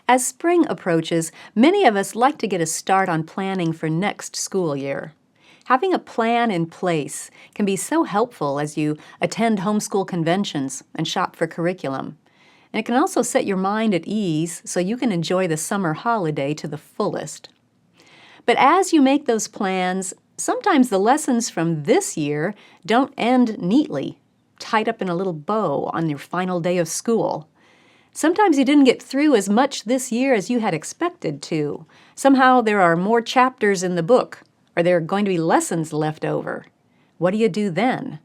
As spring approaches, many of us like to get a start on planning for next school year. Having a plan in place can be so helpful as you attend homeschool conventions and shop for curriculum. And it can also set your mind at ease so you can enjoy the summer holiday to the fullest. But as you make those plans, sometimes the lessons from this year don't end neatly, tied up in a little bow on your final day of school. Sometimes you didn't get through as much this year as you had expected to. Somehow there are more chapters in the book, or there are going to be lessons left over. What do you do then?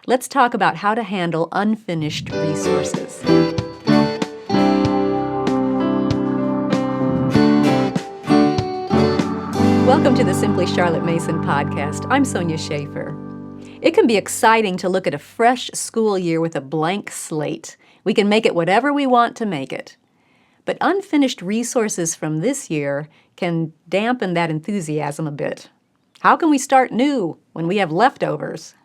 Let's talk about how to handle unfinished resources. Welcome to the Simply Charlotte Mason podcast. I'm Sonia Schaefer. It can be exciting to look at a fresh school year with a blank slate. We can make it whatever we want to make it. But unfinished resources from this year can dampen that enthusiasm a bit. How can we start new when we have leftovers?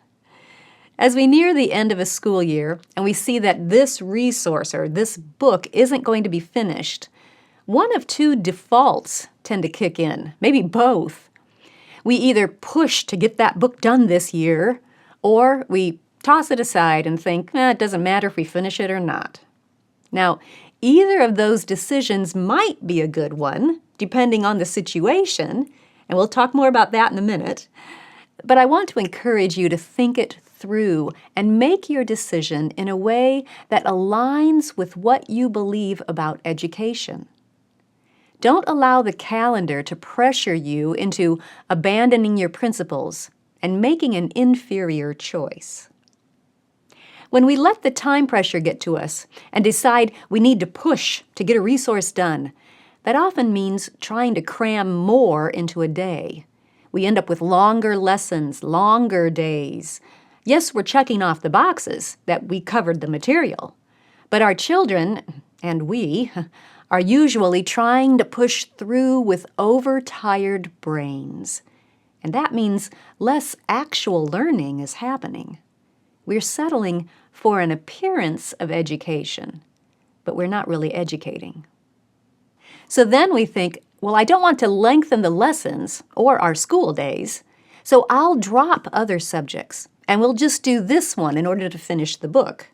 As we near the end of a school year and we see that this resource or this book isn't going to be finished, one of two defaults tend to kick in, maybe both. We either push to get that book done this year, or we toss it aside and think, it doesn't matter if we finish it or not. Now, either of those decisions might be a good one, depending on the situation, and we'll talk more about that in a minute. But I want to encourage you to think it through and make your decision in a way that aligns with what you believe about education. Don't allow the calendar to pressure you into abandoning your principles and making an inferior choice. When we let the time pressure get to us and decide we need to push to get a resource done, that often means trying to cram more into a day. We end up with longer lessons, longer days. Yes, we're checking off the boxes that we covered the material, but our children, and we, are usually trying to push through with overtired brains. And that means less actual learning is happening. We're settling for an appearance of education, but we're not really educating. So then we think, well, I don't want to lengthen the lessons or our school days, so I'll drop other subjects, and we'll just do this one in order to finish the book.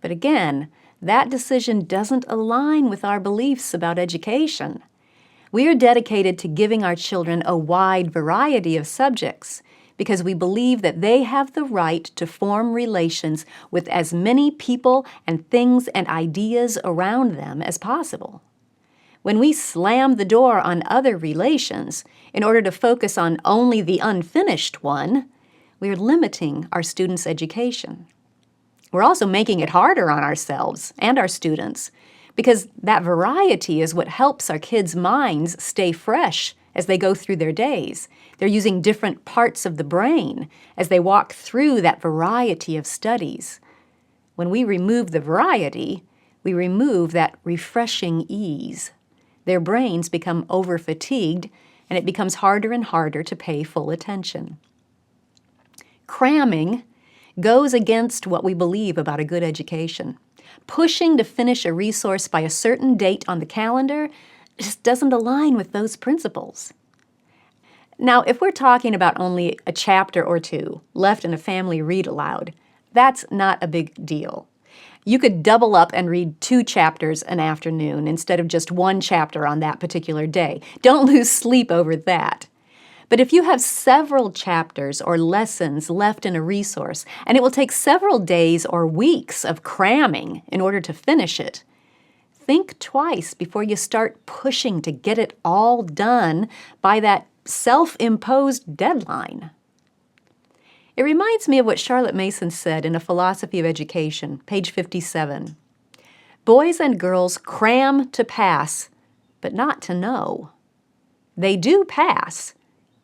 But again, that decision doesn't align with our beliefs about education. We are dedicated to giving our children a wide variety of subjects because we believe that they have the right to form relations with as many people and things and ideas around them as possible. When we slam the door on other relations in order to focus on only the unfinished one, we are limiting our students' education. We're also making it harder on ourselves and our students because that variety is what helps our kids' minds stay fresh as they go through their days. They're using different parts of the brain as they walk through that variety of studies. When we remove the variety, we remove that refreshing ease. Their brains become over-fatigued, and it becomes harder and harder to pay full attention. Cramming goes against what we believe about a good education. Pushing to finish a resource by a certain date on the calendar just doesn't align with those principles. Now, if we're talking about only a chapter or two left in a family read-aloud, that's not a big deal. You could double up and read 2 chapters an afternoon instead of just 1 chapter on that particular day. Don't lose sleep over that. But if you have several chapters or lessons left in a resource, and it will take several days or weeks of cramming in order to finish it, think twice before you start pushing to get it all done by that self-imposed deadline. It reminds me of what Charlotte Mason said in A Philosophy of Education, page 57. Boys and girls cram to pass, but not to know. They do pass,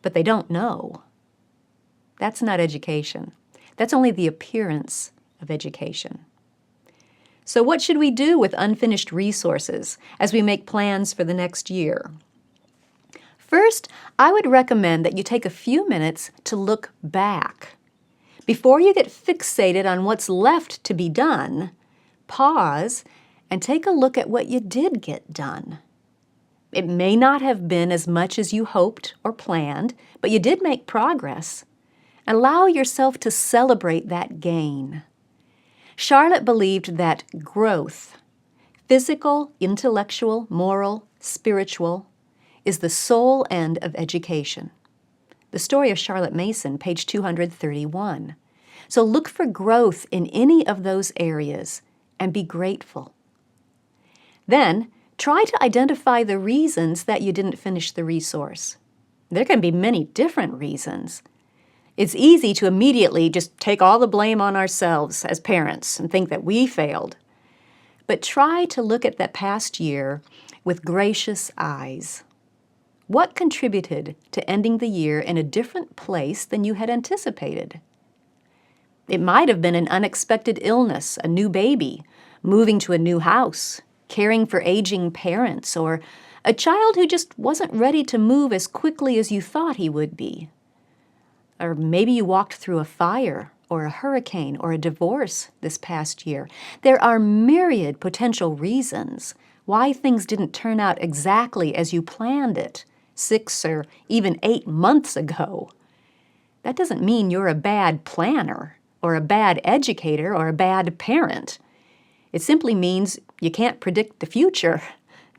but they don't know. That's not education. That's only the appearance of education. So what should we do with unfinished resources as we make plans for the next year? First, I would recommend that you take a few minutes to look back. Before you get fixated on what's left to be done, pause and take a look at what you did get done. It may not have been as much as you hoped or planned, but you did make progress. Allow yourself to celebrate that gain. Charlotte believed that growth, physical, intellectual, moral, spiritual, is the sole end of education. The Story of Charlotte Mason, page 231. So look for growth in any of those areas and be grateful. Then, try to identify the reasons that you didn't finish the resource. There can be many different reasons. It's easy to immediately just take all the blame on ourselves as parents and think that we failed. But try to look at that past year with gracious eyes. What contributed to ending the year in a different place than you had anticipated? It might have been an unexpected illness, a new baby, moving to a new house, caring for aging parents, or a child who just wasn't ready to move as quickly as you thought he would be. Or maybe you walked through a fire or a hurricane or a divorce this past year. There are myriad potential reasons why things didn't turn out exactly as you planned it 6 or even 8 months ago. That doesn't mean you're a bad planner or a bad educator or a bad parent. It simply means you can't predict the future.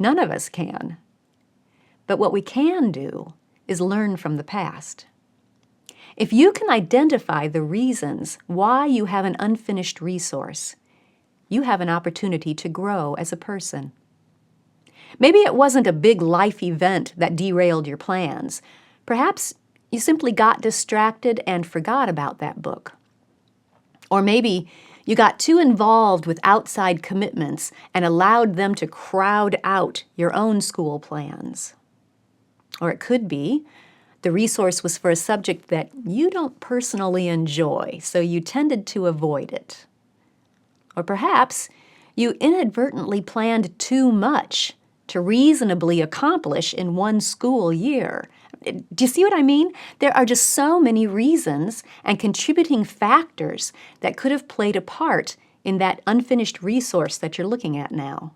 None of us can. But what we can do is learn from the past. If you can identify the reasons why you have an unfinished resource, you have an opportunity to grow as a person. Maybe it wasn't a big life event that derailed your plans. Perhaps you simply got distracted and forgot about that book. Or maybe you got too involved with outside commitments and allowed them to crowd out your own school plans. Or it could be the resource was for a subject that you don't personally enjoy, so you tended to avoid it. Or perhaps you inadvertently planned too much to reasonably accomplish in one school year. Do you see what I mean? There are just so many reasons and contributing factors that could have played a part in that unfinished resource that you're looking at now.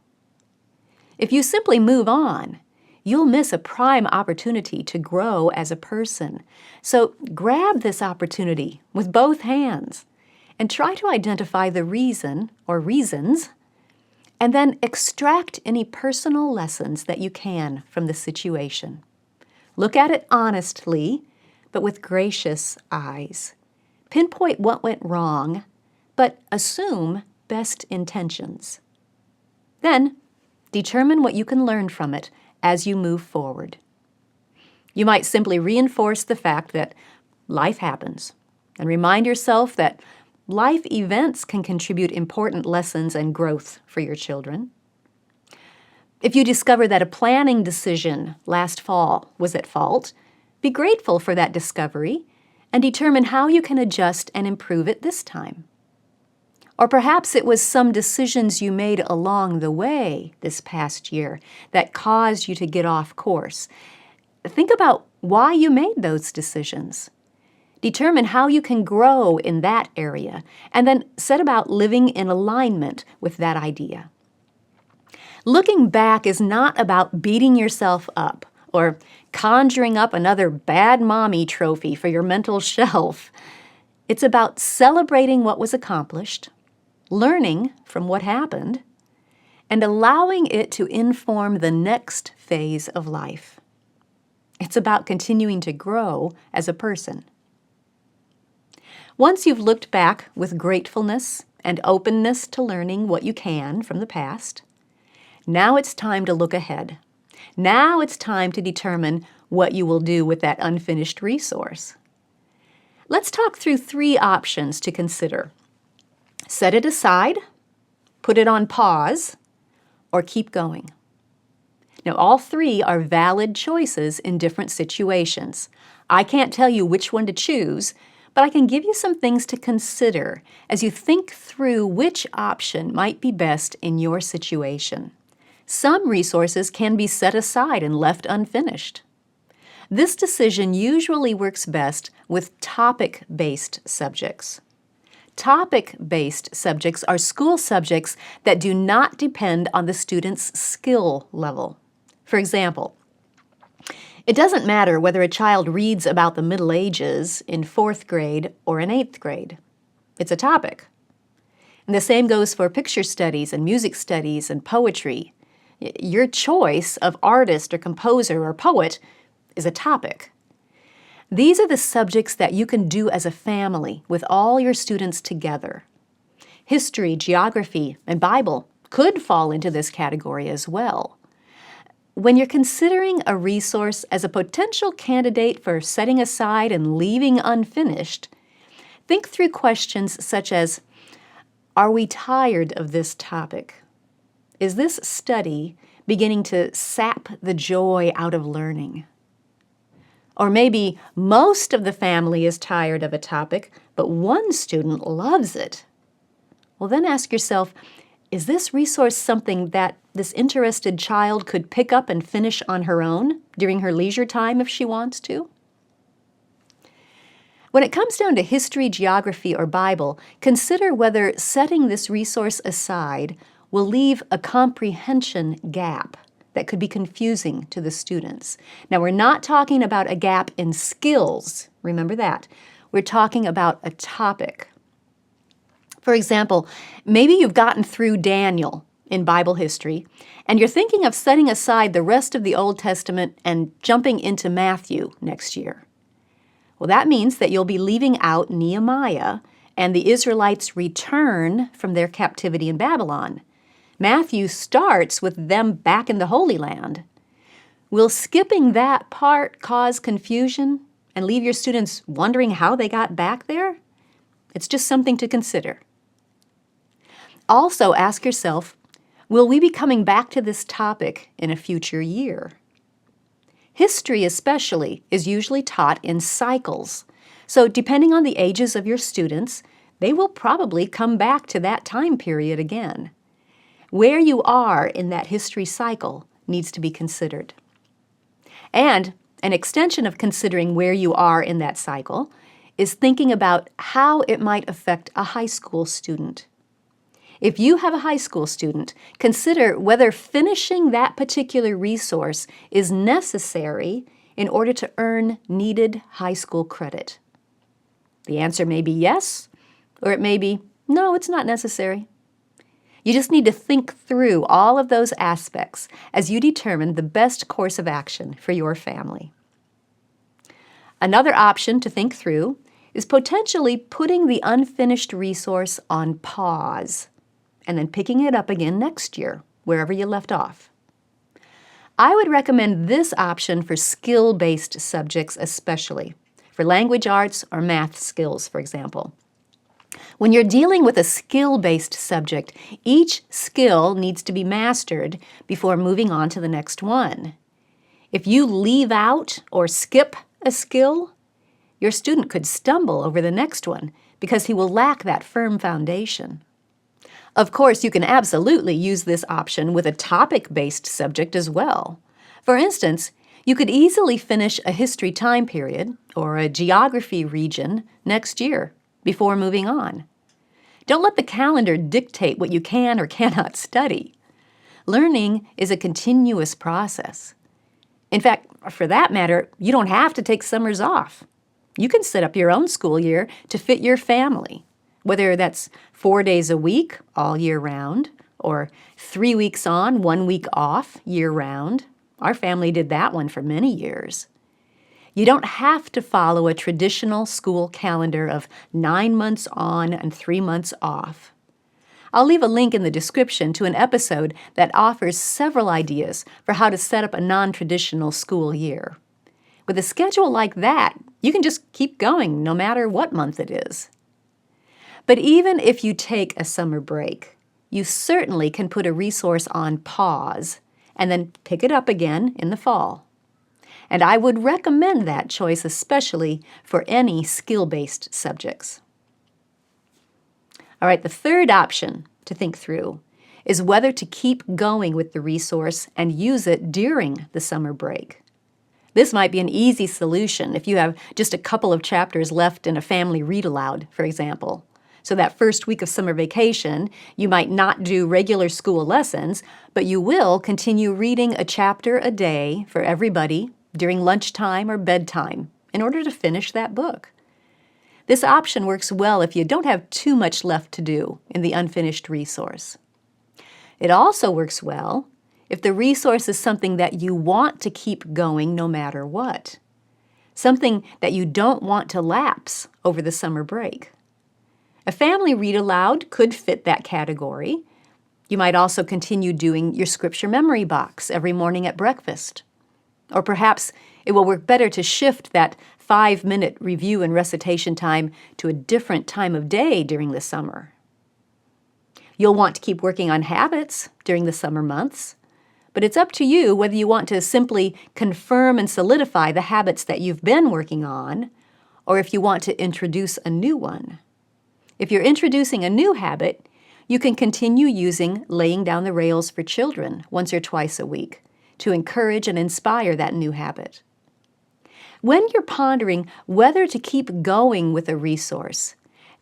If you simply move on, you'll miss a prime opportunity to grow as a person. So grab this opportunity with both hands and try to identify the reason or reasons, and then extract any personal lessons that you can from the situation. Look at it honestly, but with gracious eyes. Pinpoint what went wrong, but assume best intentions. Then, determine what you can learn from it as you move forward. You might simply reinforce the fact that life happens and remind yourself that life events can contribute important lessons and growth for your children. If you discover that a planning decision last fall was at fault, be grateful for that discovery and determine how you can adjust and improve it this time. Or perhaps it was some decisions you made along the way this past year that caused you to get off course. Think about why you made those decisions. Determine how you can grow in that area, and then set about living in alignment with that idea. Looking back is not about beating yourself up or conjuring up another bad mommy trophy for your mental shelf. It's about celebrating what was accomplished, learning from what happened, and allowing it to inform the next phase of life. It's about continuing to grow as a person. Once you've looked back with gratefulness and openness to learning what you can from the past, now it's time to look ahead. Now it's time to determine what you will do with that unfinished resource. Let's talk through 3 options to consider. Set it aside, put it on pause, or keep going. Now, all 3 are valid choices in different situations. I can't tell you which one to choose, but I can give you some things to consider as you think through which option might be best in your situation. Some resources can be set aside and left unfinished. This decision usually works best with topic-based subjects. Topic-based subjects are school subjects that do not depend on the student's skill level. For example, it doesn't matter whether a child reads about the Middle Ages in 4th grade or in 8th grade. It's a topic. And the same goes for picture studies and music studies and poetry. Your choice of artist or composer or poet is a topic. These are the subjects that you can do as a family with all your students together. History, geography, and Bible could fall into this category as well. When you're considering a resource as a potential candidate for setting aside and leaving unfinished, think through questions such as, are we tired of this topic? Is this study beginning to sap the joy out of learning? Or maybe most of the family is tired of a topic, but one student loves it. Well, then ask yourself, is this resource something that this interested child could pick up and finish on her own during her leisure time if she wants to? When it comes down to history, geography, or Bible, consider whether setting this resource aside will leave a comprehension gap that could be confusing to the students. Now, we're not talking about a gap in skills, remember that. We're talking about a topic. For example, maybe you've gotten through Daniel in Bible history, and you're thinking of setting aside the rest of the Old Testament and jumping into Matthew next year. Well, that means that you'll be leaving out Nehemiah and the Israelites' return from their captivity in Babylon. Matthew starts with them back in the Holy Land. Will skipping that part cause confusion and leave your students wondering how they got back there? It's just something to consider. Also ask yourself, will we be coming back to this topic in a future year? History especially is usually taught in cycles, so depending on the ages of your students, they will probably come back to that time period again. Where you are in that history cycle needs to be considered. And an extension of considering where you are in that cycle is thinking about how it might affect a high school student. If you have a high school student, consider whether finishing that particular resource is necessary in order to earn needed high school credit. The answer may be yes, or it may be, no, it's not necessary. You just need to think through all of those aspects as you determine the best course of action for your family. Another option to think through is potentially putting the unfinished resource on pause and then picking it up again next year, wherever you left off. I would recommend this option for skill-based subjects especially, for language arts or math skills, for example. When you're dealing with a skill-based subject, each skill needs to be mastered before moving on to the next one. If you leave out or skip a skill, your student could stumble over the next one because he will lack that firm foundation. Of course, you can absolutely use this option with a topic-based subject as well. For instance, you could easily finish a history time period or a geography region next year before moving on. Don't let the calendar dictate what you can or cannot study. Learning is a continuous process. In fact, for that matter, you don't have to take summers off. You can set up your own school year to fit your family, whether that's 4 days a week all year round or 3 weeks on, 1 week off year round. Our family did that one for many years. You don't have to follow a traditional school calendar of 9 months on and 3 months off. I'll leave a link in the description to an episode that offers several ideas for how to set up a non-traditional school year. With a schedule like that, you can just keep going no matter what month it is. But even if you take a summer break, you certainly can put a resource on pause and then pick it up again in the fall. And I would recommend that choice especially for any skill-based subjects. All right, the third option to think through is whether to keep going with the resource and use it during the summer break. This might be an easy solution if you have just a couple of chapters left in a family read-aloud, for example. So that first week of summer vacation, you might not do regular school lessons, but you will continue reading a chapter a day for everybody during lunchtime or bedtime in order to finish that book. This option works well if you don't have too much left to do in the unfinished resource. It also works well if the resource is something that you want to keep going no matter what, something that you don't want to lapse over the summer break. A family read aloud could fit that category. You might also continue doing your scripture memory box every morning at breakfast. Or perhaps it will work better to shift that 5-minute review and recitation time to a different time of day during the summer. You'll want to keep working on habits during the summer months, but it's up to you whether you want to simply confirm and solidify the habits that you've been working on, or if you want to introduce a new one. If you're introducing a new habit, you can continue using laying down the rails for children once or twice a week to encourage and inspire that new habit. When you're pondering whether to keep going with a resource,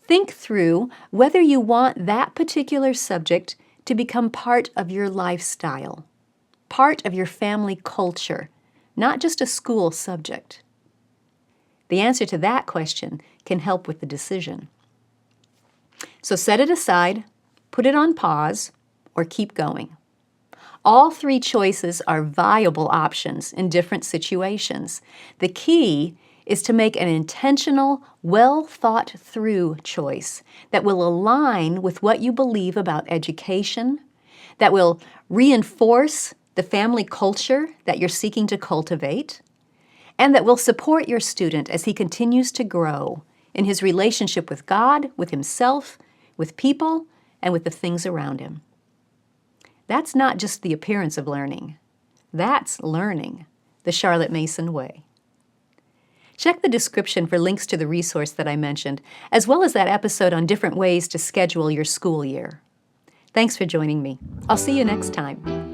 think through whether you want that particular subject to become part of your lifestyle, part of your family culture, not just a school subject. The answer to that question can help with the decision. So set it aside, put it on pause, or keep going. All three choices are viable options in different situations. The key is to make an intentional, well-thought-through choice that will align with what you believe about education, that will reinforce the family culture that you're seeking to cultivate, and that will support your student as he continues to grow in his relationship with God, with himself, with people, and with the things around him. That's not just the appearance of learning. That's learning the Charlotte Mason way. Check the description for links to the resource that I mentioned, as well as that episode on different ways to schedule your school year. Thanks for joining me. I'll see you next time.